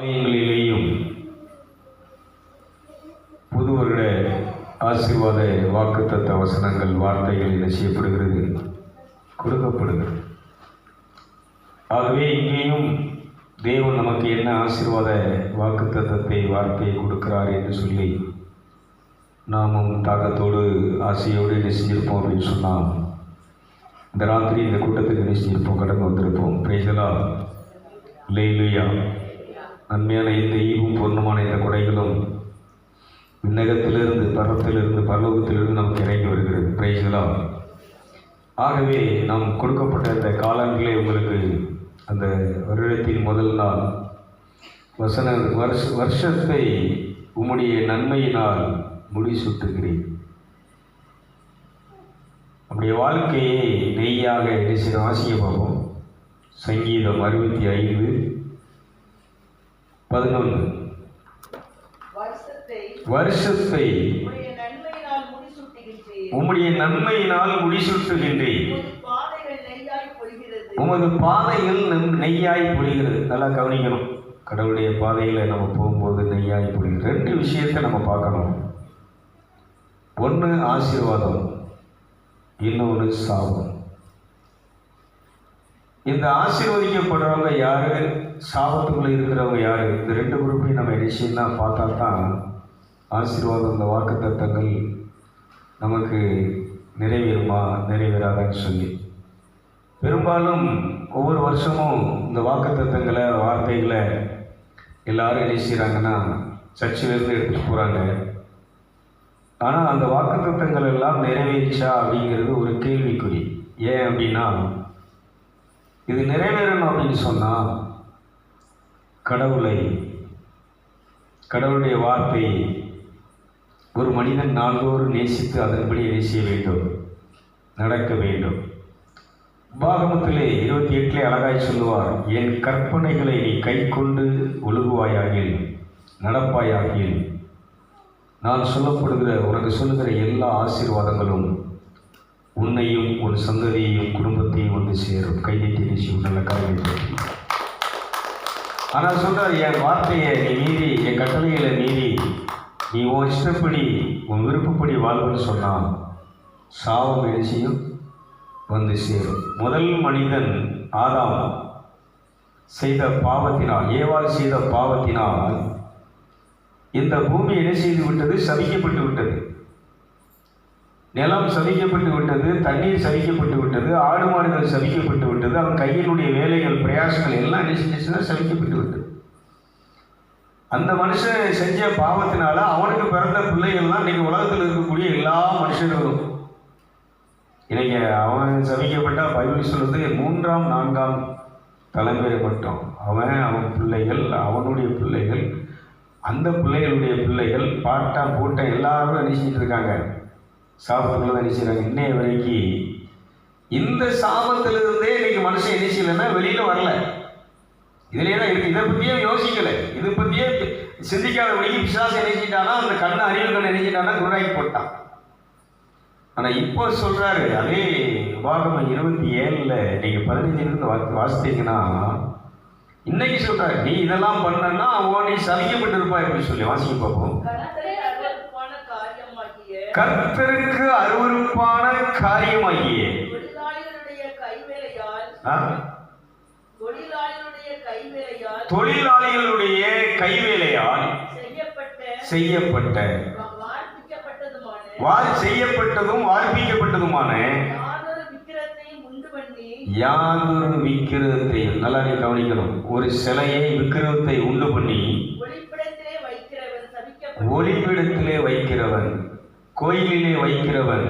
ஆலயங்களிலேயும் புது வருட ஆசீர்வாத வாக்குத்தத்த வசனங்கள் வார்த்தைகள் என்ன செய்யப்படுகிறது, கொடுக்கப்படுகிறது. ஆகவே இங்கேயும் தேவன் நமக்கு என்ன ஆசீர்வாத வாக்குத்தத்தத்தை வார்த்தையை கொடுக்கிறார் என்று சொல்லி நாமும் தாக்கத்தோடு ஆசையோடு என்ன செஞ்சிருப்போம் அப்படின்னு சொன்னால் இந்த ராத்திரி இந்த கூட்டத்துக்கு என்ன செஞ்சிருப்போம், கடந்து வந்திருப்போம். பிரைசலா லேலுயா. நன்மையான இந்த ஈவும் பூர்ணமான இந்த கொடைகளும் விண்ணகத்திலிருந்து பரத்திலிருந்து பரலோகத்திலிருந்து நமக்கு இறங்கி வருகிறது. பிரைசலா. ஆகவே நாம் கொடுக்கப்பட்ட இந்த காலங்களே உங்களுக்கு அந்த வருடத்தின் முதல் நாள் வருஷத்தை உம்முடைய நன்மையினால் முடிசூட்டுகிறேன். நம்முடைய வாழ்க்கையை நெய்யாக என்ன வாசிக்க பார்ப்போம். சங்கீதம் 65:11. வருஷத்தை உம்முடைய நன்மையினால் முடிசூட்டுகின்றேன். உமது பாதைகள் நெய்யாய் பொழிகிறது. நல்லா கவனிக்கணும். கடவுளுடைய பாதையில் நம்ம போகும்போது நெய்யாய் பொழிகிறது. 2 விஷயத்தை நம்ம பார்க்கணும். ஒன்று ஆசீர்வாதம், இன்னொன்று சாபம். இந்த ஆசீர்வதிக்கப்படுறவங்க யாரு, சாபத்துக்குள்ள இருக்கிறவங்க யாரு, இந்த 2 குரூப்பையும் நம்ம என்ன பார்த்தா தான் ஆசீர்வாதம், இந்த வாக்குத்தத்தங்கள் நமக்கு நிறைவேறுமா நிறைவேறாதான்னு சொல்லி. பெரும்பாலும் ஒவ்வொரு வருஷமும் இந்த வாக்குத்தத்தங்களை வார்த்தைகளை எல்லாரும் என்ன செய்கிறாங்கன்னா சர்ச்சிலிருந்து எடுத்துகிட்டு போகிறாங்க. ஆனால் அந்த வாக்குத்தத்தங்கள் எல்லாம் நிறைவேறிச்சா அப்படிங்கிறது ஒரு கேள்விக்குறி. ஏன் அப்படின்னா, இது நிறைவேறணும் அப்படின்னு சொன்னால் கடவுளுடைய வார்த்தையை ஒரு மனிதன் நாள்தோறும் நேசித்து அதன்படி என்ன செய்ய வேண்டும், நடக்க வேண்டும். உபாகமத்திலே 28 அழகாய் சொல்லுவார், என் கற்பனைகளை நீ கை கொண்டு ஒழுகுவாயாகில் நடப்பாயாகில் நான் உனக்கு சொல்லுகிற எல்லா ஆசீர்வாதங்களும் உன்னையும் உன் சந்ததியையும் குடும்பத்தையும் வந்து சேரும். கைதட்டி நிச்சயம் நல்ல காரியத்தை. ஆனால் சொல்கிறார், என் வார்த்தையை நீ மீறி, என் கட்டளைகளை மீறி நீ உன் இஷ்டப்படி உன் விருப்பப்படி வாழ்வுன்னு சொன்னால் சாபம் எழுச்சியும் வந்து சேரும். முதல் மனிதன் ஆதாம் செய்த பாவத்தினால், ஏவாள் செய்த பாவத்தினால் இந்த பூமி என்ன செய்து விட்டது, சபிக்கப்பட்டு விட்டது. நிலம் சபிக்கப்பட்டு விட்டது, தண்ணீர் சபிக்கப்பட்டு விட்டது, ஆடு மாடுகள் சபிக்கப்பட்டு விட்டது, அவன் கையினுடைய வேலைகள் பிரயாசங்கள் எல்லாம் என்ன செஞ்சுச்சுன்னா சபிக்கப்பட்டு விட்டது. அந்த மனுஷன் செஞ்ச பாவத்தினால அவனுக்கு பிறந்த பிள்ளைகள்லாம் இன்னைக்கு உலகத்தில் இருக்கக்கூடிய எல்லா மனுஷர்களும் இன்னைக்கு அவன் சபிக்கப்பட்டா பைபிள் சொல்றது 3ஆம் 4ஆம் தலைமுறை மட்டும். அவன் பிள்ளைகள், அவனுடைய பிள்ளைகள், அந்த பிள்ளைகளுடைய பிள்ளைகள், பாட்டம் பூட்டம் எல்லாரும் நினைச்சிட்டு இருக்காங்க. சாபத்துக்குள்ள தான் நினைச்சாங்க. இன்னைய வரைக்கும் இந்த சாபத்திலிருந்தே இன்னைக்கு மனுஷன் நினைச்சலன்னா வெளியில வரல. இதுலேயே தான் இருக்கு. இதை பற்றியே யோசிக்கலை, இதை பற்றியே சிந்திக்காத வழிக்கு பிசாசு நினைச்சிட்டானா, அந்த கண்ணை அறிவு கண்ணை நினைச்சிட்டானா குருடாக்கி போட்டான். ஆனால் இப்போ சொல்கிறாரு, அதே உபாகமம் 27 நீங்கள் 15 வாசித்தீங்கன்னா இன்னைக்கு சொல்கிறாரு, நீ இதெல்லாம் பண்ணனா நீ சலிக்கப்பட்டு இருப்பாய் அப்படின்னு சொல்லி வாசிக்க பார்ப்போம். கர்த்தருக்கு அருவருப்பான காரியமாகிய தொழிலாளிகளுடைய கைவேலையால் செய்யப்பட்டதும் வார்ப்பிக்கப்பட்டதுமான யாதொரு விக்கிரகத்தையும், நல்லா நீ கவனிக்கணும், ஒரு சிலையை விக்கிரகத்தை உண்டு பண்ணி ஒளிப்பிடத்திலே வைக்கிறவன், கோயிலிலே வைக்கிறவன்,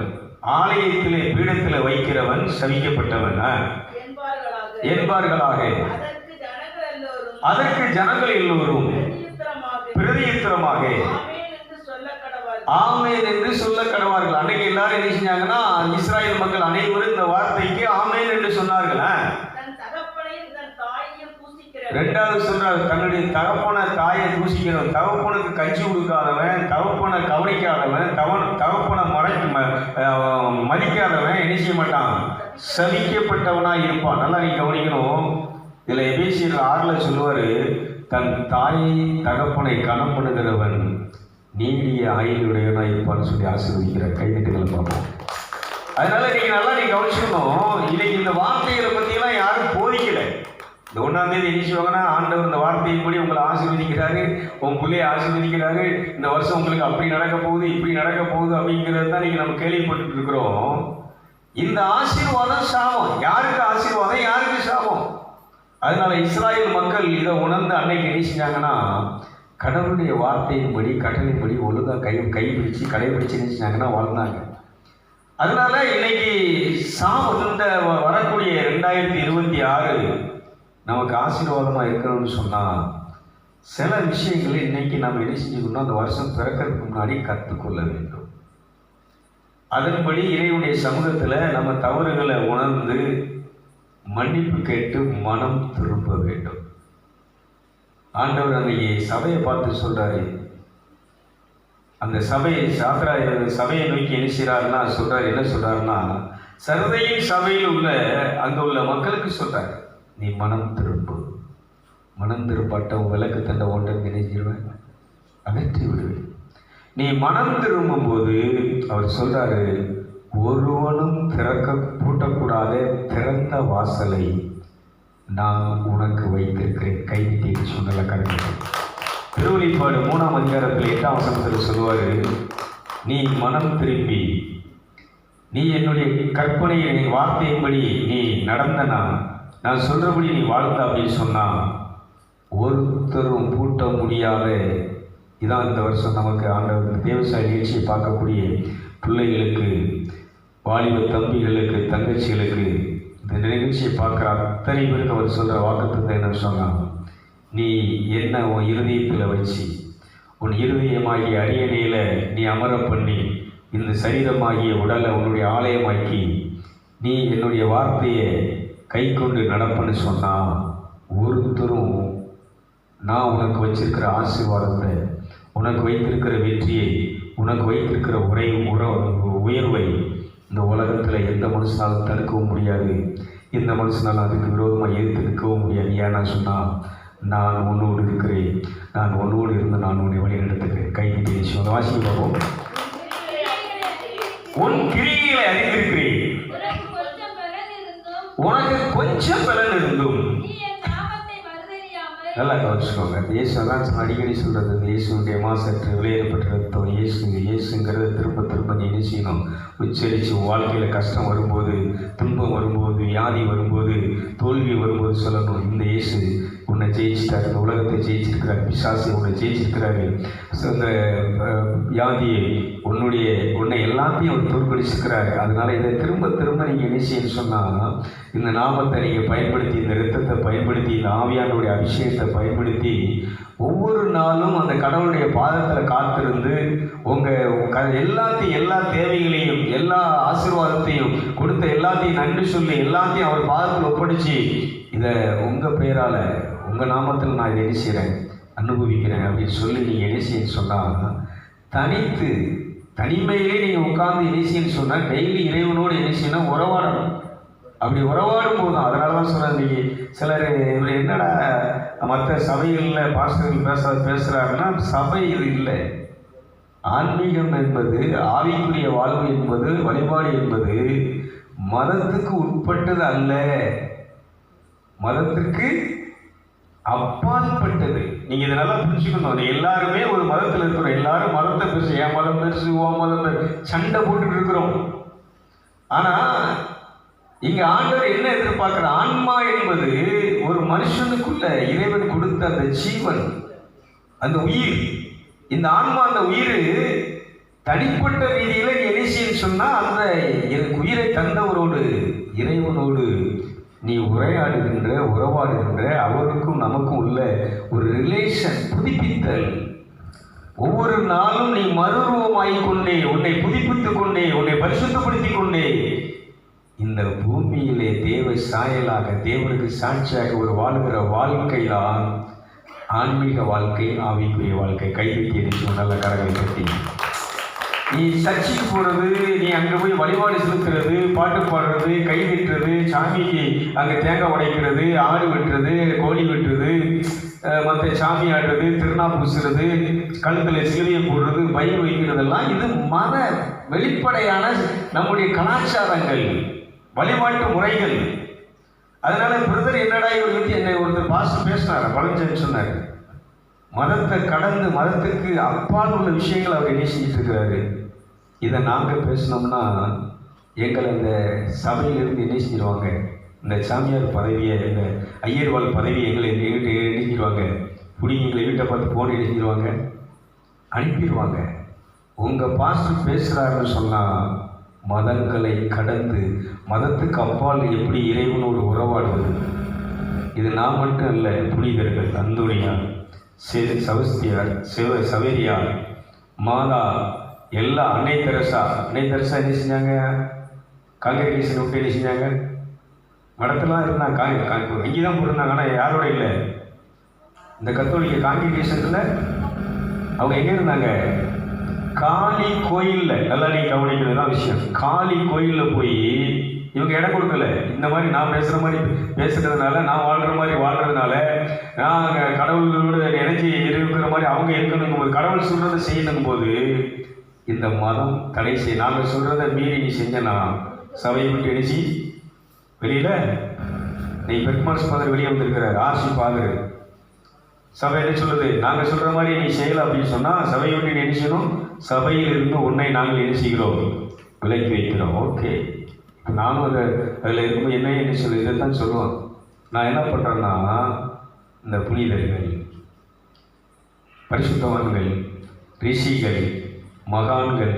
ஆலயத்திலே பீடத்திலே வைக்கிறவன் சபிக்கப்பட்டவன் என்பார்களாக. அதற்கு ஜனங்கள் எல்லோரும் பிரதியுத்தரமாக ஆமேன் என்று சொல்ல கடவார்கள். அன்னைக்கு எல்லாரும் என்ன செஞ்சாங்கன்னா, இஸ்ராயல் மக்கள் அனைவரும் இந்த வார்த்தைக்கு ஆமேன் என்று சொன்னார்கள். 2வது சொல்றாரு, தன்னுடைய தகப்பனை தாயை தூசிக்கிறவன், தகப்பனுக்கு கஞ்சி கொடுக்காதவன், தகப்பனை கவனிக்காதவன், தகப்பனை மதிக்காதவன் என்ன செய்ய மாட்டான், சபிக்கப்பட்டவனா இருப்பான். நல்லா நீ கவனிக்கணும். இதில் எபேசியர் 6 சொல்லுவார், தன் தாயை தகப்பனை கனம் பண்ணுகிறவன் நீடிய ஆயுளுடையவனாக இருப்பான்னு சொல்லி ஆசீர்வதிக்கிறார். கைதிட்டுகளை பார்ப்போம். அதனால நீங்க கவனிச்சுக்கணும். இன்னைக்கு இந்த வார்த்தைகளை பற்றியெல்லாம் யாரும் போதிக்கலை. இந்த 1ஆம் தேதி நினைச்சுவாங்கன்னா ஆண்டவர் இந்த வார்த்தையின்படி உங்களை ஆசீர்வதிக்கிறாரு, உங்க பிள்ளையை ஆசீர்வதிக்கிறாரு, இந்த வருஷம் உங்களுக்கு அப்படி நடக்க போகுது இப்படி நடக்க போகுது அப்படிங்கிறது தான் நம்ம கேள்விப்பட்டு இருக்கிறோம். இந்த ஆசீர்வாதம் சாபம். யாருக்கு ஆசீர்வாதம், யாருக்கு சாபம்? அதனால இஸ்ராயேல் மக்கள் இதை உணர்ந்து அன்னைக்கு என்ன செஞ்சாங்கன்னா, கடவுளுடைய வார்த்தையின்படி கட்டளைப்படி ஒழுங்காக கைப்பிடிச்சு கடைபிடிச்சு நினைச்சாங்கன்னா வாழ்ந்தாங்க. அதனால இன்னைக்கு இந்த வரக்கூடிய 2026 நமக்கு ஆசீர்வாதமாக இருக்கணும்னு சொன்னால் சில விஷயங்களை இன்னைக்கு நம்ம என்ன செஞ்சுக்கணும், அந்த வருஷம் பிறக்கிறதுக்கு முன்னாடி கற்றுக்கொள்ள வேண்டும். அதன்படி இறைவனுடைய சமூகத்தில் நம்ம தவறுகளை உணர்ந்து மன்னிப்பு கேட்டு மனம் திரும்ப வேண்டும். ஆண்டவர் அன்னைக்கு சபையை பார்த்து சொல்றாரு, அந்த சபையை நோக்கி என்ன செய்யறாருன்னா சொல்றாரு, என்ன சொல்றாருன்னா, சர்தையின் சபையில் உள்ள அங்க உள்ள மக்களுக்கு சொல்றாரு, நீ மனம் திரும்பு. மனம் திரும்பாட்ட விளக்கு தண்ட ஓட்ட நினைச்சிருவேன், அகற்றி விடுவேன். நீ மனம் திரும்பும் போது அவர் சொல்றாரு, ஒருவனும் பூட்டக்கூடாத திறந்த வாசலை நான் உனக்கு வைத்திருக்கிறேன். கைதிட்டு சொன்னல கருத்து. திருவெளிப்பாடு 3ஆம் அதிகாரத்தில் 8ஆம் வசனத்தில் சொல்லுவாரு, நீ மனம் திரும்பி நீ என்னுடைய கற்பனையை வார்த்தையின்படி நீ நடந்தனா, நான் சொல்றபடி நீ வாழ்ந்த அப்படின்னு சொன்னா ஒருத்தரும் பூட்ட முடியாத. இதான் இந்த வருஷம் நமக்கு ஆண்டவர் தேவசாய நிகழ்ச்சியை பார்க்கக்கூடிய பிள்ளைகளுக்கு, வாலிப தம்பிகளுக்கு, தங்கச்சிகளுக்கு, இந்த நிகழ்ச்சியை பார்க்குற அத்தனை பேருக்கு அவர் சொல்கிற வாக்குத்தத்தை என்ன சொன்னால், நீ என்ன உன் இருதயத்தில் வச்சு உன் இருதயமாகிய அரியணையில் நீ அமர பண்ணி இந்த சரீரமாகிய உடலை உன்னுடைய ஆலயமாக்கி நீ என்னுடைய வார்த்தையை கை கொண்டு நடப்பன்னு சொன்னால் ஒருத்தரும் நான் உனக்கு வச்சிருக்கிற ஆசீர்வாதத்தை, உனக்கு வைத்திருக்கிற வெற்றியை, உனக்கு வைத்திருக்கிற உயர்வை இந்த உலகத்தில் எந்த மனுஷனாலும் தடுக்கவும் முடியாது, எந்த மனுஷனாலும் அதுக்கு விரோதமாக எதிர்த்து நிற்கவும் முடியாது. ஏன்னா சொன்னால், நான் உன்னோடு இருக்கிறேன், நான் உன்னோடு இருந்து நான் உன்னை வழி நடத்துகிறேன். கைது பேசி உங்களை வாசிக்க பார்ப்போம். உன் கிரிகளை அறிந்திருக்கிறேன், உனக்கு கொஞ்சம் பலன் இருந்தும். நல்லா கவனிச்சுக்கோங்க. இயேசு தான் அடிக்கடி சொல்கிறது, இந்த இயேசுடைய மாசற்று விளையாடப்பட்ட ரத்தம், இயேசுங்கிறத திரும்ப திரும்ப நீ என்ன செய்யணும், உச்சரித்து வாழ்க்கையில் கஷ்டம் வரும்போது, துன்பம் வரும்போது, வியாதி வரும்போது, தோல்வி வரும்போது சொல்லணும், இந்த இயேசு உன்னை ஜெயிச்சிட்டாரு, இந்த உலகத்தை ஜெயிச்சிருக்கிறார், பிசாசை உன்னை ஜெயிச்சிருக்கிறாரு, இந்த வியாதியை உன்னை எல்லாத்தையும் அவர் தோற்கடிச்சிருக்கிறாரு. அதனால இதை திரும்ப திரும்ப நீங்கள் என்ன செய்யணும்னு சொன்னால், இந்த நாமத்தை நீங்கள் பயன்படுத்தி, இந்த இரத்தத்தை பயன்படுத்தி, இந்த ஆவியானுடைய அபிஷேகத்தை பயன்படுத்தி ஒவ்வொரு நாளும் அந்த கடவுளுடைய பாதத்தில் காத்திருந்து உங்கள் எல்லா தேவைகளையும், எல்லா ஆசீர்வாதத்தையும் கொடுத்த எல்லாத்தையும் நன்றி சொல்லி எல்லாத்தையும் அவர் பாதத்தில் ஒப்படைச்சு, இதை உங்கள் பெயரால் உங்கள் நாமத்தில் நான் இதை என்ன செய்கிறேன், அனுபவிக்கிறேன் அப்படின்னு சொல்லி நீங்கள் என்ன செய்யன்னு சொன்னால், தனிமையிலே நீங்கள் உட்கார்ந்து என்ன செய்யன்னு சொன்னால், டெய்லி இறைவனோடு என்ன செய்யணும், உறவாடணும். அப்படி உறவாடும் போது தான், அதனால தான் சொன்னேன், நீங்கள் சிலர் இவர் என்னடா மற்ற சபைகளில் பாஸ்டர்கள் பேசுகிறாருன்னா, சபை இது இல்லை. ஆன்மீகம் என்பது, ஆவிக்குரிய வாழ்வு என்பது, வழிபாடு என்பது மதத்துக்கு உட்பட்டது அல்ல, மதத்திற்கு அப்பாற்பட்டது. நீங்கள் இதை நல்லா புரிஞ்சுக்கணும். எல்லாருமே ஒரு மதத்தில் இருக்கிறோம், எல்லாரும் மதத்தை பெருசு, என் மதம் பெருசு, ஓ மதம் சண்டை போட்டுட்டு இருக்கிறோம். ஆனால் இங்கே ஆண்டவர் என்ன எதிர்பார்க்குற, ஆன்மா என்பது ஒரு மனுஷனுக்குள்ள இறைவன் கொடுத்த அந்த ஜீவன், அந்த உயிர். இந்த ஆன்மா, அந்த உயிர் தனிப்பட்ட ரீதியில் நீ என்ன செய்யன்னு சொன்னால், அந்த உயிரை தந்தவரோடு, இறைவனோடு நீ உறவாடுகின்ற அவருக்கும் நமக்கும் உள்ள ஒரு ரிலேஷன், புதுப்பித்தல். ஒவ்வொரு நாளும் நீ மறுரூபமாகிக் கொண்டே, உன்னை புதுப்பித்துக் கொண்டே, உன்னை பரிசுத்தப்படுத்திக் கொண்டே இந்த பூமியிலே தேவ சாயலாக, தேவனுக்கு சாட்சியாக ஒரு வாழ்கிற வாழ்க்கை தான் ஆன்மீக வாழ்க்கை, ஆவிக்குரிய வாழ்க்கை. கைவிட்டு நல்ல கரங்களை கட்டி நீ சர்ச்சுக்கு போகிறது, நீ அங்கே போய் வழிபாடு செலுத்துறது, பாட்டு பாடுறது, கை வெட்டுறது, சாமிக்கு அங்கே தேங்காய் உடைக்கிறது, ஆடு வெட்டுறது, கோழி வெட்டுறது, மற்ற சாமி ஆடுறது, திருநா பூசுறது, கழுத்தில் சிலுவையை போடுறது, பயிர் வைக்கிறதெல்லாம் இது மத வெளிப்படையான நம்முடைய கலாச்சாரங்கள், வழிபாட்டு முறைகள். அதனால பிரதர் என்னடா இவர் வந்து என்னை ஒருத்தர் பாஸ்டர் பேசினார், பழஞ்சன்னு சொன்னார். மதத்தை கடந்து மதத்துக்கு அப்பால் உள்ள விஷயங்கள் அவர் என்ன செஞ்சுட்டு இருக்கிறாரு. இதை நாங்கள் பேசினோம்னா எங்களை இந்த சபையிலிருந்து என்ன செஞ்சிருவாங்க, இந்த சாமியார் பதவியை, இந்த ஐயர்வாள் பதவியை எங்களை எங்கிட்ட இணைஞ்சிருவாங்க. பிடிங்க எங்களை வீட்டை பார்த்து போன இணைஞ்சிருவாங்க, அனுப்பிடுவாங்க. உங்கள் பாஸ்டர் பேசுகிறாருன்னு சொன்னால் மதங்களை கடந்து மதத்துக்கு அப்பால் எப்படி இறைவனோடு உறவாடுவது. இது நான் மட்டும் இல்லை, புனிதர்கள் அந்தோனியா, செபஸ்தியார், சவேரியார், மாதா, எல்லா அன்னை தெரசா என்ன செஞ்சாங்க, காங்கிரிகேஷன் விட்டு என்ன செஞ்சாங்க, மடத்தெல்லாம் இருந்தாங்க, இங்கே தான் போட்டிருந்தாங்க. ஆனால் யாரோட இல்லை, இந்த கத்தோலிக்க காங்கிரிகேஷனில் அவங்க எங்கே இருந்தாங்க, காளி கோயிலில். நல்லா நீங்கள் கவனிக்கிறது தான் விஷயம். காளி கோயிலில் போய் இவங்க இடம் கொடுக்கல. இந்த மாதிரி நான் பேசுகிற மாதிரி பேசுகிறதுனால, நான் வாழ்கிற மாதிரி வாழ்கிறதுனால, நான் கடவுளோடு இணைஞ்சி இருக்கிற மாதிரி அவங்க இருக்கணுங்கும் போது, கடவுள் சொல்கிறத செய்யணும் போது இந்த மதம் தடை செய்ய, நாங்கள் சொல்கிறத மீறி நீ செஞ்சனா சபையை விட்டு இணைச்சி வெளியில் நீ பெட்மாஸ் ஃபாதர் வெளியே வந்திருக்கிறார், ஆர்சி ஃபாதர். சபை என்ன சொல்லுது, நாங்கள் சொல்கிற மாதிரி நீ செய்யலை அப்படின்னு சொன்னால் சபையை விட்டு நீ நினைச்சணும், சபையில் இருந்து உன்னை நாங்கள் என்ன செய்கிறோம், விலக்கி வைக்கிறோம். ஓகே, நானும் அதில் இருக்கும்போது என்ன சொல்லு, இதை தான் சொல்லுவான். நான் என்ன பண்ணுறேன்னா, இந்த புனிதர்கள், பரிசுத்தவான்கள், ரிஷிகள், மகான்கள்,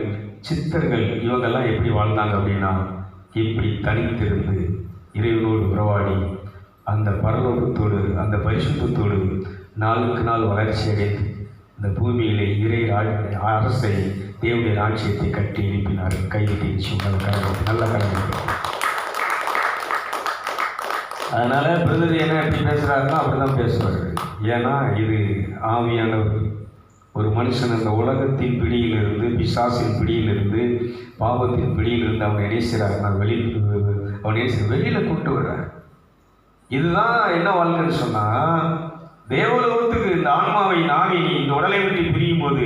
சித்தர்கள், இவங்கெல்லாம் எப்படி வாழ்ந்தாங்க அப்படின்னா, இப்படி தனித்திருந்து இறைவனோடு உறவாடி அந்த பரலோகத்தோடு அந்த பரிசுத்தத்தோடு நாளுக்கு நாள் வளர்ச்சி அடைந்து இந்த பூமியிலே இறை அரசை, தேவனுடைய ராஜ்யத்தை கட்டி எழுப்பினார். கைவிட்டு நல்ல கடமை. அதனால் பிரதர் என்ன எப்படி பேசுகிறாருன்னா அப்படி தான் பேசுவார். ஏன்னா இது ஆவியானவர். ஒரு மனுஷன் அந்த உலகத்தின் பிடியிலிருந்து, பிசாசின் பிடியிலிருந்து, பாவத்தின் பிடியிலிருந்து அவன் நினைக்கிறாருன்னா வெளியில் கூட்டு விடுறார். இதுதான் என்ன வாழ்க்கைன்னு சொன்னால், தேவலோகத்துக்கு இந்த ஆன்மாவை நாவி இந்த உடலை விட்டு பிரியும் போது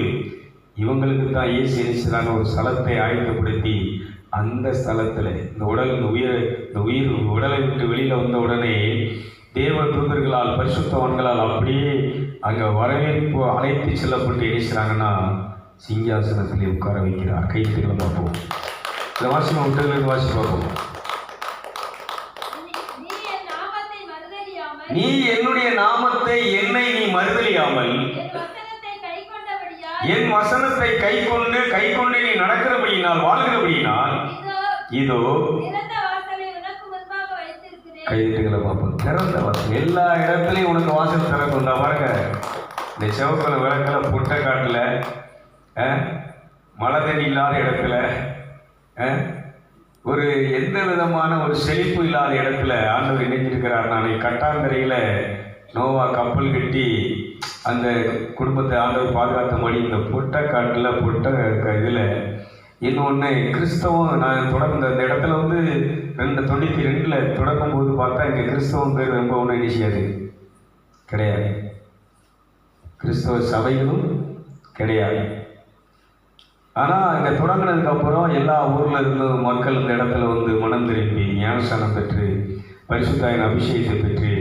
இவங்களுக்கு தான் இயேசு நினைச்சான ஒரு ஸ்தலத்தை ஆயத்தப்படுத்தி, அந்த ஸ்தலத்தில் இந்த உயிர் உடலை விட்டு வெளியில் வந்த உடனே தேவ தூதர்களால், பரிசுத்தவான்களால் அப்படியே அங்கே வரவேற்பு அழைத்து செல்லப்பட்டு நினைச்சாங்கன்னா சிங்காசனத்தில் உட்கார வைக்கிறார். கைத்துகளை பார்ப்போம். இந்த வாசிமா விட்டுலேருந்து வாசி பார்ப்போம். நீ என்னுடைய நாமத்தை நீ மறுதலியாமல் என் வசனத்தை கைக்கொண்டு நீ நடக்கிறபடியினால், வாழ்கிறபடியினால், இதோ கைதுகளை பார்ப்போம். திறந்த வாசல், எல்லா இடத்துலையும் உனக்கு வாசல் திறக்கும். பாருங்க, இந்த செவக்கலை விளக்கில் புட்டை காட்டில், மழை தண்ணி இல்லாத இடத்துல, ஒரு எந்த விதமான ஒரு செழிப்பு இல்லாத இடத்துல ஆண்டவர் இணைஞ்சிருக்கிறார். நான் கட்டாந்தரையில் நோவா கப்பல் கட்டி அந்த குடும்பத்தை ஆண்டவர் பாதுகாத்த மாதிரி இந்த புட்டை காட்டில் இதில் இன்னொன்று கிறிஸ்தவம். நான் தொடர்ந்து அந்த இடத்துல வந்து 92 தொடங்கும் போது பார்த்தா இங்கே கிறிஸ்தவம் பேர் ரொம்ப ஒன்றும் நிச்சயாது கிடையாது, கிறிஸ்தவ சபைகளும் கிடையாது. ஆனால் இங்கே தொடங்கினதுக்கப்புறம் எல்லா ஊரில் இருந்த மக்கள் இந்த இடத்துல வந்து மனம் திரும்பி ஞானஸ்தானம் பெற்று பரிசுத்தாயின் அபிஷேகத்தை பெற்று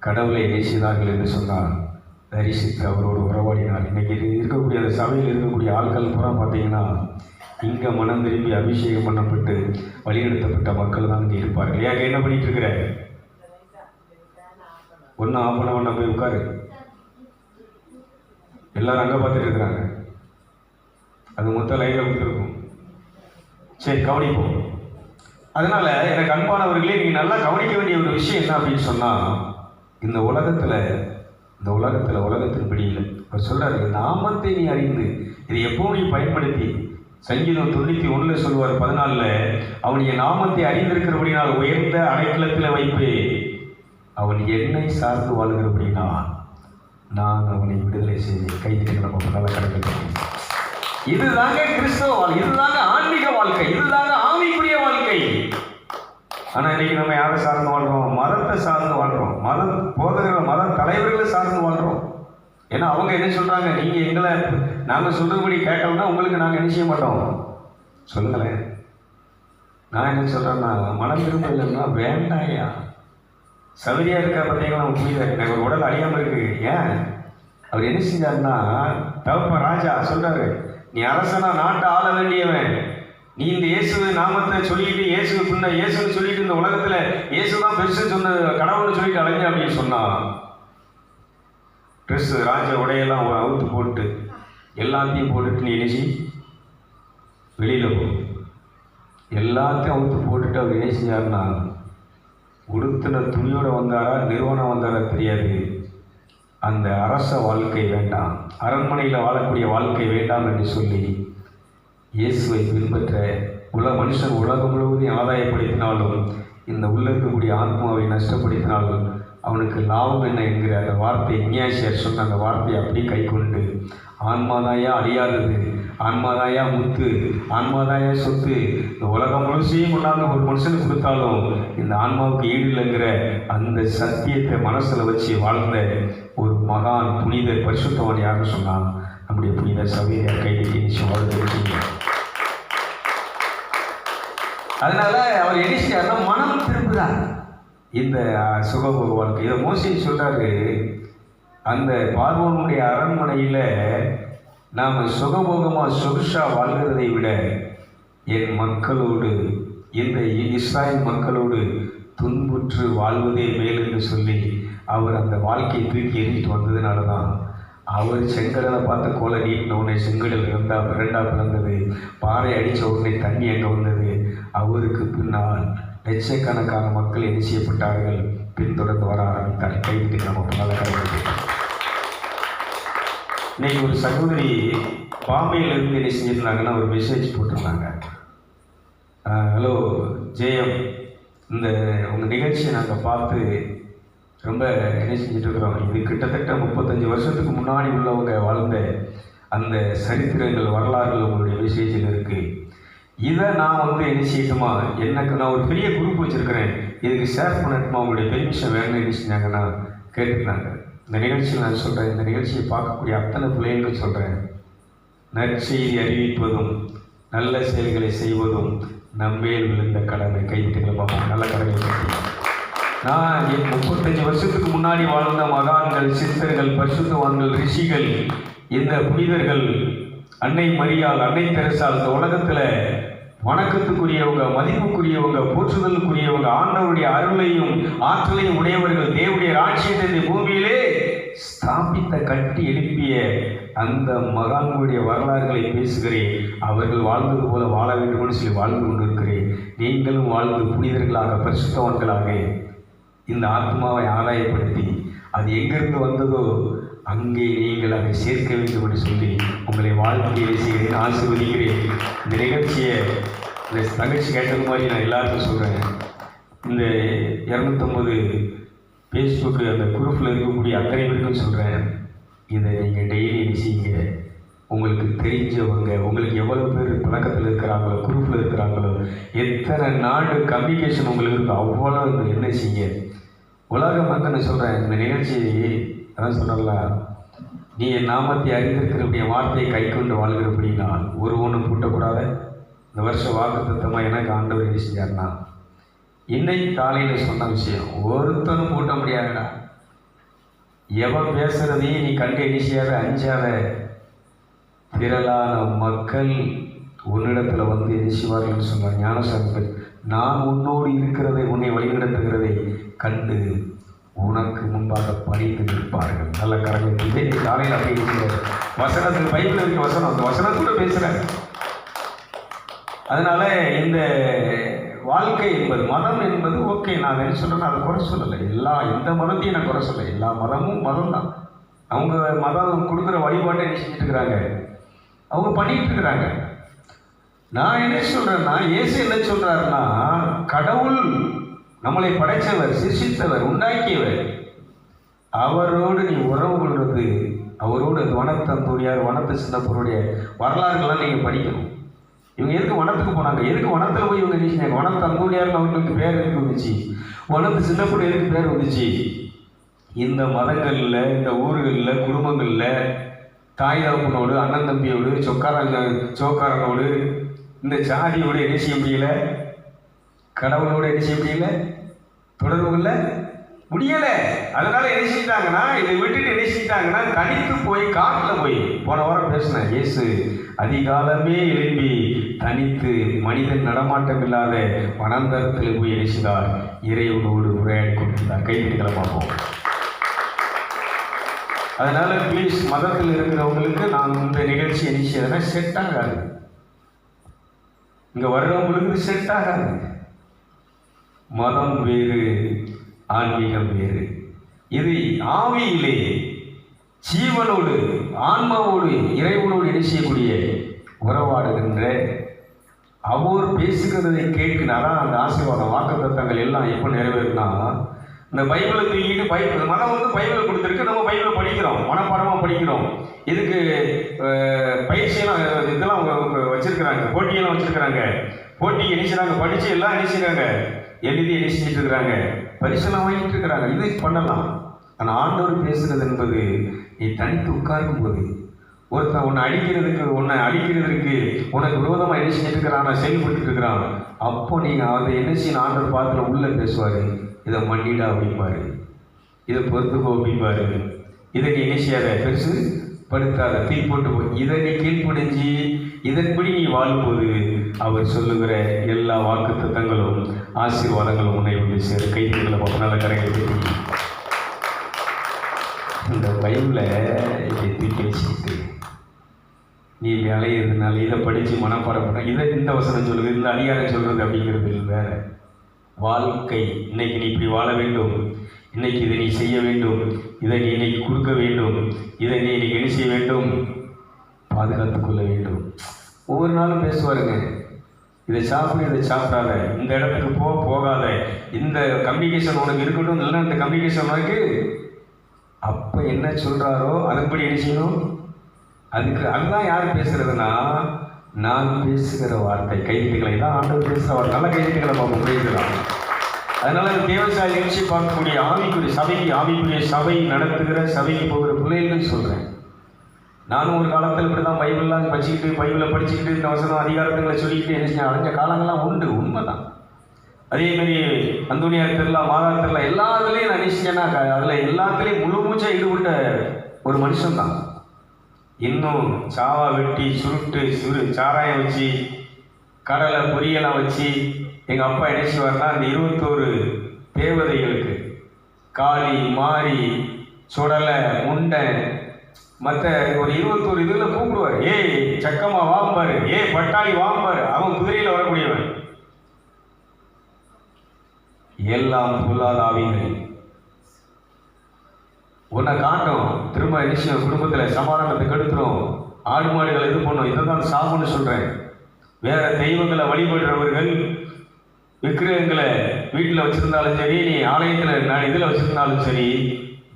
கடவுளை நேசித்தார்கள் என்று சொன்னால் தரிசித்து அவரோடு உறவாடினார். இன்றைக்கி இருக்கக்கூடிய அந்த சபையில் இருக்கக்கூடிய ஆட்கள் பூரா பார்த்தீங்கன்னா இங்கே மனம் திரும்பி அபிஷேகம் பண்ணப்பட்டு வழிநடத்தப்பட்ட மக்கள் தான் இங்கே இருப்பார்கள். ஏங்க என்ன பண்ணிட்டு இருக்கிற, ஒன்றும் ஆஃப் பண்ண போய் உட்காரு. எல்லாரும் அங்கே பார்த்துட்டு இருக்கிறாங்க, அது மொத்தம் லைனில் கொடுத்துருக்கும். சரி, கவனிப்போம். அதனால் எனக்கு அன்பானவர்களே, நீங்கள் நல்லா கவனிக்க வேண்டிய ஒரு விஷயம் என்ன அப்படின்னு சொன்னால், இந்த உலகத்தின் பிடியில் அவர் சொல்கிறார், நாமத்தை நீ அறிந்து இதை எப்பவும் நீ பயன்படுத்தி. சங்கீதம் 91 சொல்லுவார் 14, அவனுடைய நாமத்தை அறிந்திருக்கிறபடினால் உயர்ந்த அடைக்கலத்தில் வைப்பே, அவன் என்னை சார்ந்து வாழ்கிறபடினா நான் அவனை விடுதலை செய்வேன். கைது நம்ம நல்ல கடமை. இதுதாங்க கிறிஸ்தவ வாழ்க்கை, இதுதாங்க ஆன்மீக வாழ்க்கை, இதுதாங்க ஆவிக்குரிய வாழ்க்கை. ஆனா இன்னைக்கு நம்ம யாரை சார்ந்து வாழ்றோம்? மதத்தை சார்ந்து வாழ்றோம், மத போதகர்கள், மத தலைவர்களை சார்ந்து வாழ்றோம். ஏன்னா அவங்க என்ன சொல்றாங்க, நீங்க எங்களை நாங்க சொல்றபடி கேட்கலன்னா உங்களுக்கு நாங்க என்ன செய்ய மாட்டோம். சொல்லுங்களேன். நான் என்ன சொல்றேன்னா, மனம் திரும்ப இல்லைன்னா வேண்டாயா. சவரியா இருக்கா பார்த்தீங்களா, நம்ம புரியுது. எனக்கு ஒரு உடல் அழியாம இருக்கு. ஏன் அவர் என்ன செஞ்சாருன்னா, தகப்ப ராஜா சொல்றாரு, நீ அரசனா நாட்டை ஆள வேண்டியவன், நீ இந்த இயேசு நாமத்தை சொல்லிட்டு இயேசு பின்ன இயேசுன்னு சொல்லிட்டு இந்த உலகத்துல இயேசுதான் பெருசு சொன்ன கடவுள்னு சொல்லிட்டு அலைஞ்ச அப்படின்னு சொன்னான். ட்ரெஸ் ராஜ உடையெல்லாம் அவுத்து போட்டு எல்லாத்தையும் போட்டுட்டு நீ நினைச்சி வெளியில போ. எல்லாத்தையும் அவுத்து போட்டுட்டு அவர் என்ன செஞ்சாருன்னா, உடுத்தின துணியோட வந்தாரா நிறுவனம் வந்தாரா தெரியாது, அந்த அரச வாழ்க்கை வேண்டாம், அரண்மனையில் வாழக்கூடிய வாழ்க்கை வேண்டாம் என்று சொல்லி இயேசுவை பின்பற்ற மனுஷன் உலகம் முழுவதையும் ஆதாயப்படுத்தினாலும் இந்த உள்ள இருக்கக்கூடிய ஆத்மாவை நஷ்டப்படுத்தினாலும் அவனுக்கு லாபம் என்ன என்கிற அந்த வார்த்தை இஞ்ஞாசியார் சொன்ன அந்த வார்த்தையை அப்படியே கை கொண்டு, ஆன்மாதாயா அழியாதது, ஆன்மாதாயா முத்து, ஆன்மாதாயா சொத்து, இந்த உலகம் முழுசையும் கொண்டாந்து ஒரு மனுஷனுக்கு கொடுத்தாலும் இந்த ஆன்மாவுக்கு ஈடு இல்லைங்கிற அந்த சத்தியத்தை மனசில் வச்சு வாழ்ந்த ஒரு மகான் புனிதர் பரிசுத்தவான் யாருன்னு சொன்னால் நம்முடைய புனித சபையார் கைதிக்கு நிச்சயம் வாழ்ந்து. அதனால அவர் என்ன செய்யாருன்னா, மனம் திரும்புகிறார் இந்த சுகபோக வாழ்க்கை. இதை மோசே சொல்றாரு, அந்த பார்வோனுடைய அரண்மனையில் நாம் சுகபோகமாக சொகுஷா வாழ்கிறதை விட என் மக்களோடு, இந்த இஸ்ராயல் மக்களோடு துன்புற்று வாழ்வதே மேல் என்று சொல்லி அவர் அந்த வாழ்க்கையை தூக்கி எறிஞ்சிட்டு வந்ததுனால தான் அவர் செங்கடலை பார்த்து கோலை நீட்டின உடனே செங்கடல் ரெண்டாக பிளந்தது, பாறை அடித்த உடனே தண்ணி அங்கே வந்தது. அவருக்கு பின்னால் லட்சக்கணக்கான மக்கள் என்ன செய்யப்பட்டார்கள், பின்தொடர்ந்து வர ஆரம்பித்தார். கைவிட்டு நம்ம நல்ல கருத்து. இன்னைக்கு ஒரு சகோதரி பாம்பேயிலிருந்து என்ன செஞ்சிருந்தாங்கன்னா ஒரு மெசேஜ் போட்டிருந்தாங்க. ஹலோ ஜெயம், இந்த உங்கள் நிகழ்ச்சியை நாங்கள் பார்த்து ரொம்ப என்ன செஞ்சுட்டு இருக்கிறோம். இது கிட்டத்தட்ட 35 வருஷத்துக்கு முன்னாடி உள்ளவங்க வாழ்ந்த அந்த சரித்திரங்கள் வரலாறுகள் உங்களுடைய மெசேஜில் இருக்குது. இதை நான் என்ன செய்யட்டுமா, எனக்கு நான் ஒரு பெரிய குரூப் வச்சுருக்கிறேன், இதுக்கு ஷேர் பண்ணட்டுமா, உங்களுடைய பெர்மிஷன் வேணும்னு என்ன செஞ்சாங்கன்னா கேட்டுக்கிறாங்க. இந்த நிகழ்ச்சியில் நான் சொல்கிறேன், இந்த நிகழ்ச்சியை பார்க்கக்கூடிய அத்தனை பிள்ளைகளும் சொல்கிறேன், நற்செய்தி அறிவிப்பதும் நல்ல செயல்களை செய்வதும் நம்மேல் விழுந்த கடமை. கைவிட்டுகளை பார்ப்போம், நல்ல கடமை. நான் 35 வருஷத்துக்கு முன்னாடி வாழ்ந்த மகான்கள், சித்தர்கள், பரிசுத்தவான்கள், ரிஷிகள், இந்த புனிதர்கள், அன்னை மரியாள், அன்னை தெரசால், இந்த உலகத்தில் வணக்கத்துக்குரியவங்க, மதிப்புக்குரியவங்க, போற்றுதலுக்குரியவங்க, ஆண்டவருடைய அருளையும் ஆற்றலையும் உடையவர்கள், தேவனுடைய ராஜ்யத்தை இந்த பூமியிலே ஸ்தாபித்த கட்டி எழுப்பிய அந்த மகான்களுடைய வரலாறுகளை பேசுகிறேன். அவர்கள் வாழ்ந்தது போல வாழ வேண்டும் என்று சொல்லி வாழ்ந்து கொண்டிருக்கிறேன். நீங்களும் வாழ்ந்து புனிதர்களாக, பரிசுத்தவான்களாக இந்த ஆத்மாவை ஆதாயப்படுத்தி அது எங்கிருந்து வந்ததோ அங்கே நீங்கள் அதை சேர்க்க வேண்டும் என்று சொல்லி உங்களை வாழ்க்கையை செய்கிறேன், ஆசீர்வதிக்கிறேன். இந்த நிகழ்ச்சியை இந்த தங்கச்சி கேட்டது மாதிரி நான் எல்லாருக்கும் சொல்கிறேன். இந்த 250 ஃபேஸ்புக்கு அந்த குரூப்பில் இருக்கக்கூடிய அத்தனை பேருக்கும் சொல்கிறேன், இதை நீங்கள் டெய்லி செய்யுங்க. உங்களுக்கு தெரிஞ்சவங்க, உங்களுக்கு எவ்வளோ பேர் பழக்கத்தில் இருக்கிறாங்களோ, குரூப்பில் இருக்கிறாங்களோ, எத்தனை நாடு கம்யூனிகேஷன் உங்களுக்கு இருக்கோ அவ்வளோ என்ன செய்ய. உலகம் நான் சொல்கிறேன், இந்த நிகழ்ச்சி அதான் சொல்கிறல, நீ என் நாமத்தை அறிந்திருக்கிறபடிய வார்த்தையை கை கொண்டு வாழ்கிறபடினா ஒன்றும் பூட்டக்கூடாத. இந்த வருஷம் வாக்குத்தத்தமாக எனக்கு ஆண்டவர் என்ன செஞ்சார்னா, இன்னைக்கு காலையில் சொன்ன விஷயம் ஒருத்தனும் பூட்ட முடியாதுடா. எவன் பேசுகிறதையும் நீ கண்டு என்ன செய்யாத, அஞ்சாத. திரளான மக்கள் உன்னிடத்தில் என்ன செய்வார்கள் சொன்னார் ஞானசாமிகள். நான் உன்னோடு இருக்கிறதை, உன்னை வழிநடத்துகிறதை கண்டு உனக்கு முன்பாக பணிந்து நிற்பார்கள். நல்ல கரங்கள். இதே காலையில் அப்படி இருக்கிற வசனத்தில் பைபிள் இருக்கிற வசனம், அந்த வசனத்தோட பேசுகிறேன். அதனால இந்த வாழ்க்கை என்பது, மதம் என்பது ஓகே, நான் என்ன சொல்கிறேன்னா அதை குறை சொல்லலை. எந்த மதத்தையும் நான் குறை சொல்லலை. எல்லா மதமும் மதம் தான். அவங்க மதம் கொடுக்குற வழிபாட்டை என்ன செஞ்சுட்டு இருக்கிறாங்க, அவங்க பண்ணிட்டு இருக்கிறாங்க. நான் என்ன சொல்கிறேன்னா, இயேசு என்ன சொல்கிறாருன்னா, கடவுள் நம்மளை படைத்தவர், சிருஷ்டித்தவர், உண்டாக்கியவர், அவரோடு நீ உறவு கொள்வது அவரோடு வனத்தந்தூரியார், வனத்து சின்னப்பருடைய வரலாறுகள்லாம் நீங்கள் படிக்கணும். இவங்க எதுக்கு வனத்துக்கு போனாங்க? எதுக்கு வனத்தில் போய் இவங்க நினைச்சாங்க? வனத்தந்தூரியார்னு அவங்களுக்கு பேர் எதுக்கு வந்துச்சு? வனத்து சின்னப்பரு எதுக்கு பேர் வந்துச்சு? இந்த மதங்களில், இந்த ஊர்களில், குடும்பங்களில் தாய் தகப்பனோடு, அண்ணன் தம்பியோடு, சோக்காரனோடு, இந்த ஜாதியோடு என்ன செய்ய முடியல? கடவுளோடு என்ன செய்ய முடியல? தொடர்புல முடியலை. அதனால என்ன செஞ்சிட்டாங்கன்னா, இதை விட்டுட்டு என்ன செஞ்சிட்டாங்கன்னா, தனித்து போய் காட்டில் போய், போன வாரம் பேசினேன், இயேசு அதிகாலமே எழும்பி தனித்து மனிதன் நடமாட்டம் இல்லாத வனாந்தரத்தில் போய் என்ன செய்தார்? இறைவனோடு உரையாடி கொண்டிருந்தார். கைவிட்டுகளை பார்ப்போம். அதனால ப்ளீஸ், மதத்தில் இருக்கிறவங்களுக்கு நான் இந்த நிகழ்ச்சி என்ன செய்யறதுனா செட் ஆகாது. இங்கே வர்றவங்களுக்கு செட் ஆகாது. மதம் வேறு, ஆன்மீகம் வேறு. இது ஆவியிலே ஜீவனோடு, ஆன்மாவோடு, இறைவனோடு என்ன செய்யக்கூடிய உறவாடுகின்ற, அவர் பேசுகிறதை கேட்கினாதான் அந்த ஆசீர்வாதம், வாக்குத்தத்தங்கள் எல்லாம் எப்போ நிறைவேறினா, இந்த பைபிளை தூக்கிட்டு பைபிள் மதம் பைபிளை கொடுத்துருக்கு, நம்ம பைபிளை படிக்கிறோம், மனப்பாடமாக படிக்கிறோம். இதுக்கு பயிற்சியெல்லாம் இதெல்லாம் வச்சிருக்கிறாங்க, போட்டியெல்லாம் வச்சிருக்கிறாங்க. போட்டி இணைச்சாங்க, படித்து எல்லாம் இணைச்சிருக்காங்க, எழுதி இணைச்சிட்டு இருக்கிறாங்க, பரிசெல்லாம் வாங்கிட்டு இருக்கிறாங்க. இது பண்ணலாம். ஆனால் ஆண்டவர் பேசுகிறது என்பது, நீ தனித்து உட்காரும் போது ஒருத்தன் உன்னை அடிக்கிறதுக்கு உனக்கு விரோதமாக என்ன செஞ்சுட்டு இருக்கிறான், செயல்பட்டு இருக்கிறான். அப்போ நீங்கள் அதை என்ன செய்யணும்? ஆண்டவர் பாத்திரம் உள்ள பேசுவார். இதை மன்னிடா அப்படிம்பாரு, இதை பொறுத்துக்கோ அப்படிம்பாரு, இதை நீ என்ன செய்யாத, பெருசு படுத்தாத, தீ போட்டு போய் இதை நீ கீழ்ப்படிஞ்சு இதன்படி நீ வாழும்போது அவர் சொல்லுகிற எல்லா வாக்குத்தத்தங்களும் ஆசீர்வாதங்களும் உன்னை வந்து சேர. கைதிகளை நல்ல கரைகள். இந்த பைபிளை இப்படி தூக்கி வச்சுக்கிட்டு நீ வேலையிறதுனால இதை படித்து மனப்பாடம் பண்ண, இதை இந்த வசனம் சொல்லுது, இந்த அதிகாரம் சொல்கிறது அப்படிங்கிறது வேற. வாழ்க்கை இன்னைக்கு நீ இப்படி வாழ வேண்டும், இன்னைக்கு இதை நீ செய்ய வேண்டும், இதை நீ இன்னைக்கு கொடுக்க வேண்டும், இதை நீ இன்னைக்கு என்ன செய்ய வேண்டும், பாதுகாத்து கொள்ள வேண்டும். ஒவ்வொரு நாளும் பேசுவாருங்க, இதை சாப்பிடு, இதை சாப்பிடாத, இந்த இடத்துக்கு போகாத, இந்த கம்யூனிகேஷன் உனக்கு இருக்கட்டும், இல்லைன்னா இந்த கம்யூனிகேஷன் உனக்கு. அப்போ என்ன சொல்கிறாரோ அதன்படி என்ன செய்யணும்? அதுதான் யார் பேசுறதுன்னா, நான் பேசுகிற வார்த்தை. கைதிகளை தான் ஆண்டவர் பேசுகிற வார்த்தை. நல்ல கைதிகளை பார்ப்போம், பேசலாம். அதனால தேவசாய் நிகழ்ச்சி பார்க்கக்கூடிய ஆவிக்குரிய சபைக்கு, ஆவிக்குரிய சபை நடத்துகிற சபைக்கு போகிற பிள்ளைகள் சொல்கிறேன். நானும் ஒரு காலத்தில் இப்படி தான் பைபிள்லாம் பைபிளை படிச்சுக்கிட்டு இந்த வசனம் அதிகாரத்துங்களை சொல்லிக்கிட்டு என்ன செஞ்சேன் அடைஞ்ச காலங்கள்லாம் உண்டு, உண்மைதான். அதேமாரி அந்தோனியார் திருவிழா, மாதா திருவிழா எல்லாத்துலேயும் நான் நினைச்சேன்னா அதில் எல்லாத்துலேயும் முழு மூச்சாக ஈடுபட்ட ஒரு மனுஷன் தான். இன்னும் சாவா வெட்டி சுருட்டு சாராயம் வச்சு கடலை பொரியெல்லாம் வச்சு எங்கள் அப்பா என்ன செய்வார்னா, அந்த 21 தேவதைகளுக்கு காளி, மாரி, சுடலை, முண்டை, மற்ற ஒரு 21 இதில் கூப்பிடுவார். ஏய் சக்கமா வாம்பாரு, பட்டாளி வாம்பாரு. அவன் குதிரையில் வரக்கூடியவன். எல்லாம் பொல்லாத ஆவிகள் உன்னை காட்டும், திரும்ப நிச்சயம் குடும்பத்தில் சமாதானத்தை கெடுத்துரும், ஆடு மாடுகளை இது பண்ணும். இதை தான் சாகுன்னு சொல்கிறேன். வேற தெய்வங்களை வழிபடுறவர்கள் விக்கிரகங்களை வீட்டில் வச்சுருந்தாலும் சரி, நீ ஆலயத்தில் நான் இதில் வச்சுருந்தாலும் சரி,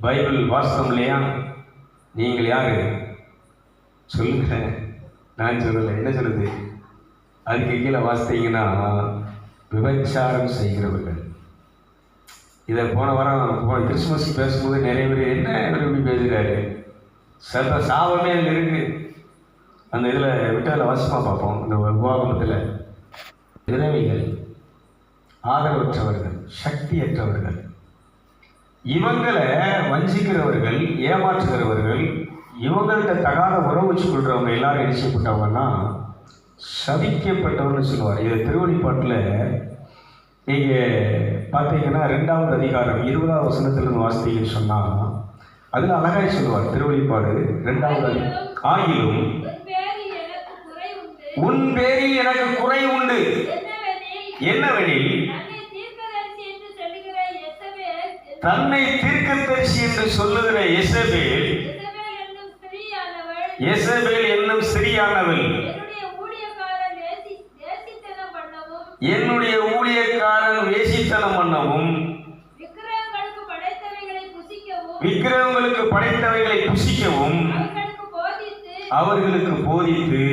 பைபிள் வாசம் இல்லையா? நீங்கள் யார் சொல்லுங்க, நான் சொல்லலை. என்ன சொல்லுது? அதுக்கு கீழே வாசித்தீங்கன்னா, விபச்சாரம் செய்கிறவர்கள். இதை போன வாரம் கிறிஸ்துமஸ் பேசும்போது நிறைய பேர் என்ன இப்படி பேசுகிறாரு, சாபமே அதில் இருக்குது. அந்த இதில் விட்டதில் வாசிப்பாக பார்ப்போம். இந்த உபாகமத்தில் விதவைகள், ஆதரவற்றவர்கள், சக்தியற்றவர்கள், இவங்களை வஞ்சிக்கிறவர்கள், ஏமாற்றுகிறவர்கள், இவங்கள்ட்ட தகாத உறவு வச்சு கொள்றவங்க எல்லாரும் என்ன செய்யப்பட்டவங்கன்னா சபிக்கப்பட்டவர்னு சொல்லுவார். இதை திருவெளிப்பாட்டில் நீங்கள் பார்த்தீங்கன்னா 2வது அதிகாரம் 20வது வசனத்திலிருந்து வாசித்தீங்கன்னு சொன்னால் அதில் அழகாய் சொல்லுவார். திருவெளிப்பாடு 2வது ஆகிலும் உன் பேரில் எனக்கு குறை உண்டு, என்னவெனில் தன்னை தீர்க்கதரிசி என்று சொல்லுகிற எசபேல் என்னும் ஸ்திரீயானவள் என்னுடைய ஊழியக்காரன் வேசித்தனம் பண்ணவும் விக்கிரகங்களுக்கு படைத்தவைகளை புசிக்கவும் அவர்களுக்கு போதித்து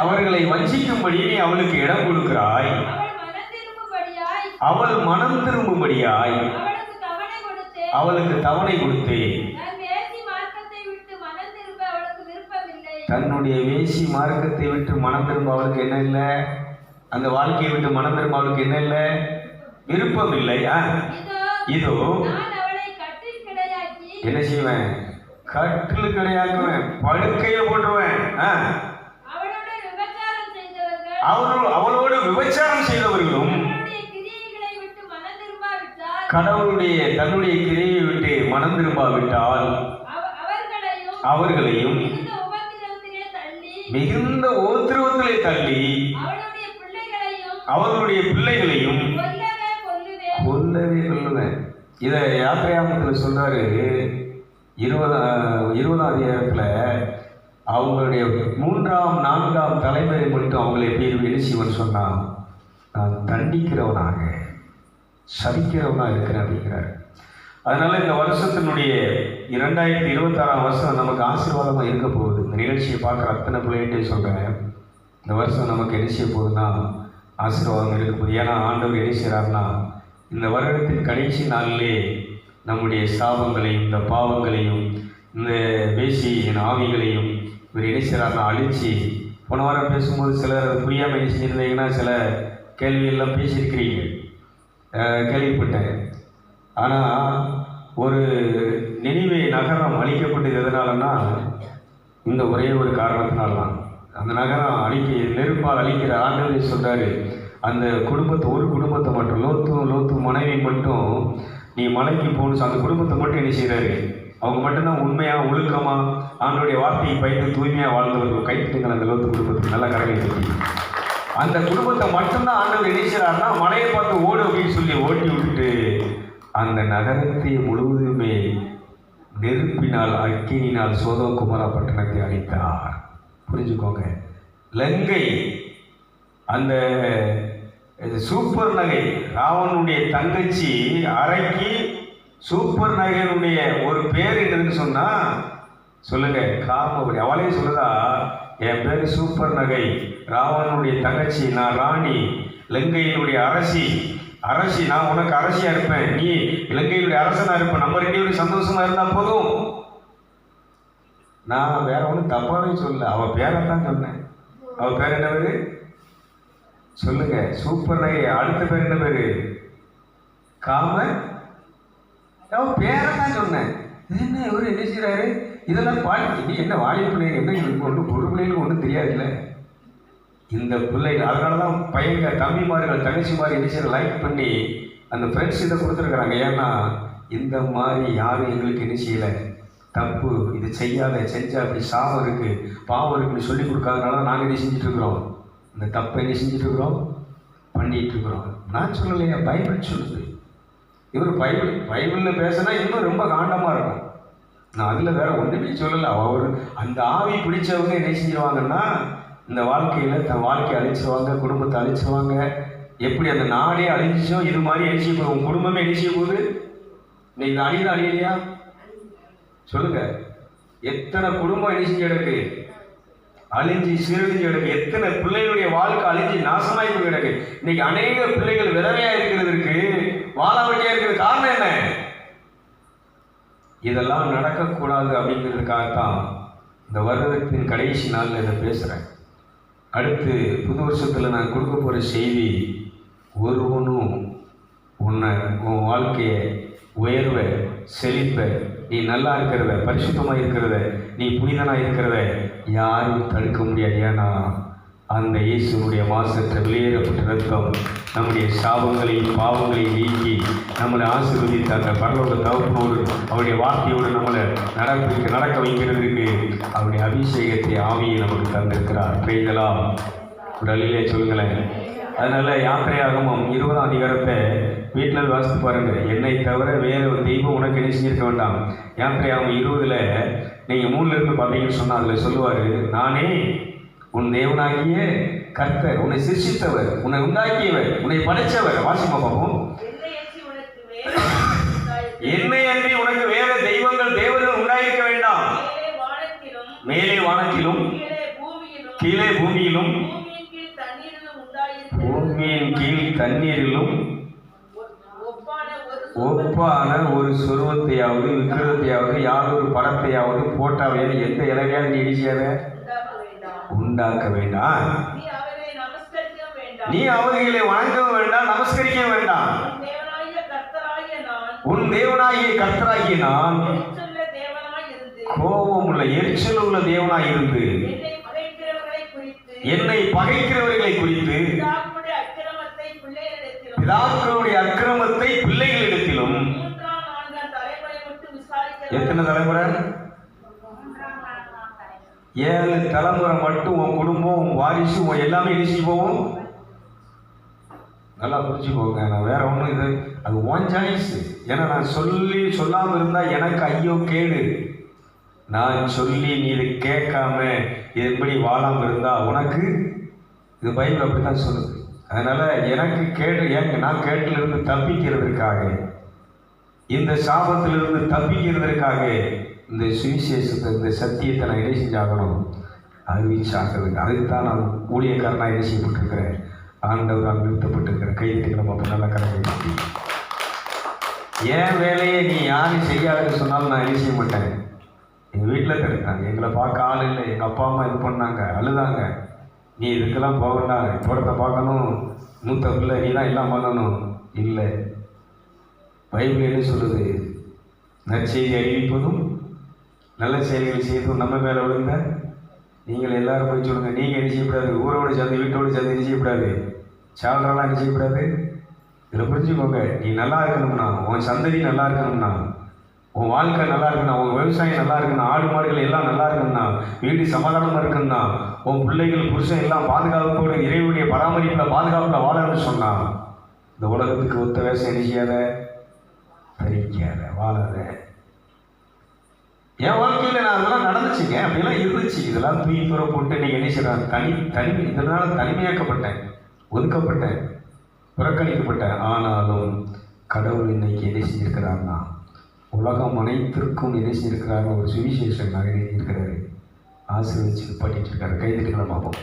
அவர்களை வஞ்சிக்கும்படி நீ அவளுக்கு இடம் கொடுக்கிறாய். அவள் மனம் திரும்பும்படியாய் அவளுக்கு தவணை கொடுத்தேன். தன்னுடைய வேசி மார்க்கத்தை விட்டு மனம் திரும்ப அவளுக்கு என்ன இல்லை? அந்த வாழ்க்கையை விட்டு மனம் திரும்ப அவளுக்கு என்ன இல்லை? விருப்பம் இல்லை. இதோ என்ன செய்வேன்? கட்டில் கிடையாக்குவேன், படுக்கையை போட்டுருவேன். அவளோடு விபச்சாரம் செய்தவர்களும் தன்னுடைய கிரியை விட்டு மனம் திரும்பாவிட்டால் அவர்களையும் மிகுந்த உபத்திரவத்திலே தள்ளி அவர்களுடைய பிள்ளைகளையும் கொல்லவே கொல்லுவேன். இதை யாத்திரையாமத்தில் சொல்றாரு. 20ஆம் அதிகாரத்தில் அவங்களுடைய 3ஆம் 4ஆம் தலைமுறை மட்டும் அவங்களை என்ன செய்வன் சொன்னான்? நான் தண்டிக்கிறவனாக சபிக்கிறவனாக இருக்கிறேன் அப்படிங்கிறார். அதனால இந்த வருஷத்தினுடைய 2026ஆம் வருஷம் நமக்கு ஆசீர்வாதமாக இருக்க போகுது. இந்த நிகழ்ச்சியை பார்க்குற அத்தனை பிள்ளைகிட்டே சொல்கிறேன், இந்த வருஷம் நமக்கு என்ன செய்ய போகுதுன்னா ஆசீர்வாதம் இருக்க போகுது. ஏன்னா ஆண்டவர் என்ன செய்கிறாருன்னா, இந்த வருடத்தின் கடைசி நாளிலே நம்முடைய சாபங்களையும் இந்த பாவங்களையும் இந்த வேசியின் ஆவிகளையும் இவர் என்ன செய்கிறாருன்னா அழிச்சு, போன வாரம் பேசும்போது சிலர் புரியாமல் என்ன செஞ்சுருந்தீங்கன்னா சில கேள்வியெல்லாம் பேசியிருக்கிறீங்க, கேள்விப்பட்டேன். ஆனால் ஒரு நினிவே நகரம் அழிக்கப்பட்டது எதனாலன்னா இந்த ஒரே ஒரு காரணத்தினால்தான். அந்த நகரம் நெருப்பால் அழிக்கிற ஆண்டவரே சொல்கிறாரு, அந்த குடும்பத்தை ஒரு குடும்பத்தை மட்டும் லோத்து மனைவி மட்டும் நீ மலைக்கு போகணும், அந்த குடும்பத்தை மட்டும் என்ன செய்கிறாரு, அவங்க மட்டும்தான் உண்மையாக ஒழுக்கமாக ஆண்டோடைய வார்த்தையை பயந்து தூய்மையாக வாழ்ந்தவர்கள். கைத்துங்கள் அந்த லோத்து குடும்பத்துக்கு நல்லா கரங்களை தூக்கி. அந்த குடும்பத்தை மட்டும்தான் ஆண்டவர் என்ன செய்கிறாருன்னா மலையை பார்த்து ஓடு அப்படின்னு சொல்லி ஓட்டி விட்டுட்டு அந்த நகரத்தை முழுவதுமே நெருப்பினால் அக்கினினால் சோதோம் குமாரா பட்டணத்தை அழித்தார். புரிஞ்சுக்கோங்க. லங்கை அந்த சூப்பர் நகை, ராவனுடைய தங்கச்சி அரைக்கி சூப்பர் நகையினுடைய ஒரு பேர் என்னதுன்னு சொன்னா சொல்லுங்க, காமவடி. அவளே சொல்லுதா, என் பேர் சூப்பர் நகை, ராவனுடைய தங்கச்சி, நான் ராணி, இலங்கையினுடைய அரசி, நான் உனக்கு அரசியா இருப்பேன், நீ இலங்கையினுடைய அரசனா இருப்பேன், நம்ம ரெண்டு பேரும் சந்தோஷமா இருந்தா போதும். நான் வேற ஒன்றும் தப்பாவே சொல்லல, அவ பேரைத்தான் சொன்னேன். அவ பேர் என்ன பேரு சொல்லுங்க? சூப்பர் நகை. அடுத்த பேர் என்ன பேரு? காம. அவ பேரைத்தான் சொன்னேன். என்ன இவரு என்ன செய்யறாரு? இதெல்லாம் பாடி என்ன வாழை பிள்ளைங்க என்ன ஒன்றும் பொருள் பிள்ளைகளுக்கு ஒன்றும் தெரியாதுல்ல இந்த பிள்ளைகள். அதனால தான் பையங்க தம்பிமார்கள் தங்கச்சிமாரி என்ன செய்யற லைக் பண்ணி அந்த ஃப்ரெண்ட்ஸ் இதை கொடுத்துருக்குறாங்க. ஏன்னா இந்த மாதிரி யாரும் எங்களுக்கு என்ன செய்யலை, தப்பு இது செய்யாத, செஞ்சா அப்படி சாபம் இருக்கு பாவம் இருக்குன்னு சொல்லி கொடுக்காதனால நாங்கள் என்ன செஞ்சுட்டு இருக்கிறோம், இந்த தப்பை என்ன செஞ்சுட்டு இருக்கிறோம், பண்ணிட்டு இருக்கிறோம். நான் சொல்லலையா, பைபிள் சொல்லுது. இவர் பைபிளில் பேசினா இன்னும் ரொம்ப காண்டமாக இருக்கும். நான் அதில் வேற ஒன்றுமே சொல்லலை. அவர் அந்த ஆவி பிடிச்சவங்க என்ன செஞ்சிருவாங்கன்னா இந்த வாழ்க்கையில் தன் வாழ்க்கையை அழிச்சிருவாங்க, குடும்பத்தை அழிச்சிருவாங்க. எப்படி அந்த நாடே அழிஞ்சிச்சோ இது மாதிரி அழிச்சி போகுது. உங்கள் குடும்பமே அழிச்சி போகுது. இன்னைக்கு அழியுது அழியலையா சொல்லுங்க? எத்தனை குடும்பம் அழிஞ்சு கிடக்கு, அழிஞ்சு சீரழிஞ்சு கிடக்கு. எத்தனை பிள்ளைகளுடைய வாழ்க்கை அழிஞ்சு நாசமாய் போய் கிடக்கு. இன்னைக்கு அநேக பிள்ளைகள் விதவையா இருக்கிறதுக்கு, வாழாவட்டியா இருக்கிறது காரணம் என்ன? இதெல்லாம் நடக்கக்கூடாது அப்படிங்கிறதுக்காகத்தான் இந்த வருடத்தின் கடைசி நாளில் இதை பேசுகிறேன். அடுத்து புது வருஷத்தில் நான் கொடுக்க போகிற செய்தி, ஒருவனும் உன் வாழ்க்கையை உயர்வ செழிப்ப, நீ நல்லா இருக்கிறத, பரிசுத்தமாக இருக்கிறத, நீ புனிதனாக இருக்கிறத யாரும் தடுக்க முடியாது. ஏன்னா அந்த இயேசுனுடைய மாசற்ற வெளியேறப்பட்ட ரத்தம் நம்முடைய சாபங்களையும் பாவங்களையும் நீக்கி நம்மளை ஆசீர்வதித்த அந்த பரலோக தகப்பனோடு அவருடைய வார்த்தையோடு நம்மளை நடக்க வைக்கிறதுக்கு அவருடைய அபிஷேகத்தை ஆவியை நமக்கு தந்திருக்கிறார். பெய்தலாம் உடலிலே சொல்லுங்களேன். அதனால யாத்திரையாகமம் 20ஆம் அதிகாரத்தை வீட்டில் வாசித்து பாருங்க. என்னை தவிர வேற ஒரு தெய்வம் உனக்கு என்ன செஞ்சிருக்க வேண்டாம். யாத்திரையாகமம் 20ல் நீங்கள் 3லிருந்து பார்த்தீங்கன்னு சொன்னால் அதில் சொல்லுவார், நானே உன் தேவனாகிய கர்த்தர், உன்னை சிருஷ்டித்தவர், உன்னை உண்டாக்கியவர், உன்னை படைத்தவர். வாசிமா பார்ப்போம். என்னை அன்றி உனக்கு வேற தெய்வங்கள் தேவர்கள் உண்டாயிருக்க வேண்டாம். மேலே வானத்திலும் கீழே பூமியிலும் பூமியின் கீழ் தண்ணீரிலும் ஒப்பான ஒரு சொருவத்தையாவது விக்கிரகத்தையாவது யாரொரு படத்தையாவது போட்டாவையாவது எந்த இலகையாவது நீ செய்யாத உண்டாக்க வேண்டாம். நீ அவர்களை வணங்கவும் வேண்டாம், நமஸ்கரிக்க வேண்டாம். உன் தேவனாகிய கர்த்தராகிய நான் கோபம் உள்ள எரிச்சல் உள்ள தேவனாய் இருந்து என்னை பகைக்கிறவர்களை குறித்து பிதாக்களுடைய அக்கிரமத்தை பிள்ளைகளிடத்திலும் எத்தனை தலைமுறை? 7 தலைமுறை மட்டும் உன் குடும்பம், உன் வாரிசு, உன் எல்லாமே இடிச்சு போவோம். நல்லா புரிஞ்சுக்கோங்க. நான் வேற ஒன்றும் இது அது ஒன் சாய்ஸ். ஏன்னா நான் சொல்லாமல் இருந்தால் எனக்கு ஐயோ கேடு. நான் சொல்லி நீ இதை கேட்காம எப்படி வாழாமல் இருந்தால் உனக்கு இது பைபிள் அப்படி தான் சொல்லுது. அதனால் எனக்கு கேட்டு நான் கேட்டிலிருந்து தப்பிக்கிறதுக்காக, இந்த சாபத்திலிருந்து தப்பிக்கிறதுக்காக இந்த சுவிசேஷத்தை, இந்த சத்தியத்தை நான் என்ன செஞ்சாகணும், அறிவிச்சாகிறது. அதுக்கு தான் நான் ஊழியக்காரனாக என்ன செய்யப்பட்டிருக்கிறேன், ஆண்டவரால் நிறுத்தப்பட்டிருக்கிறேன். கைது நம்ம அப்போ நல்லா கரெக்டாக என் வேலையை நீ யாரும் செய்யாதுன்னு சொன்னாலும் நான் என்ன செய்ய மாட்டேன். எங்கள் வீட்டில் தடுத்தாங்க, எங்களை பார்க்க ஆள் இல்லை, எங்கள் அப்பா அம்மா இது பண்ணாங்க, அழுதாங்க. நீ இதுக்கெல்லாம் போகண்டா, தோட்டத்தை பார்க்கணும், மூத்த பிள்ளை நீ தான் எல்லாம் பண்ணணும். இல்லை, பைபிள் என்ன சொல்லுது? நற்செய்தி அறிவிப்பதும் நல்ல செயல்கள் செய்வதும் நம்ம மேலே விழுங்க. நீங்கள் எல்லாரும் போய் சொல்லுங்க. நீங்கள் என்ன செய்யக்கூடாது? ஊரோடு சேர்ந்து வீட்டோடு சேர்ந்து என்ன செய்யக்கூடாது? சால்ரெல்லாம் என்ன செய்யக்கூடாது? இதில் புரிஞ்சுக்கோங்க. நீ நல்லா இருக்கணும்னா, உன் சந்ததி நல்லா இருக்கணும்னா, உன் வாழ்க்கை நல்லா இருக்கணும், உன் விவசாயம் நல்லா இருக்கணும், ஆடு மாடுகள் எல்லாம் நல்லா இருக்கணும்னா, வீடு சமாதானமாக இருக்கணும்னா, உன் பிள்ளைகள் புருஷன் எல்லாம் பாதுகாப்போடு இறைவனுடைய பராமரிப்பில் பாதுகாப்பில் வாழணும்னு சொன்னான். இந்த உலகத்துக்கு ஒத்த வேஷம் என்ன செய்யாத, தரிக்காத, வாழாத. என் வாழ்க்கையில் நான் அதெல்லாம் நடந்துச்சுங்க, அப்படிலாம் இருந்துச்சு. இதெல்லாம் தூர போட்டு நீங்கள் என்ன செய்யறாங்க, தனி இதனால் தனிமையாக்கப்பட்டேன், ஒதுக்கப்பட்டேன், புறக்கணிக்கப்பட்டேன். ஆனாலும் கடவுள் இன்னைக்கு என்ன செஞ்சிருக்கிறார்னா, உலகம் அனைத்திற்கும் என்ன செஞ்சிருக்கிறார், ஒரு சுவிசேஷம் நகை இருக்கிறாரு, ஆசீர்வதிச்சு பாட்டிட்டு இருக்காரு. கைதிட்டுக்கலாம் பார்ப்போம்.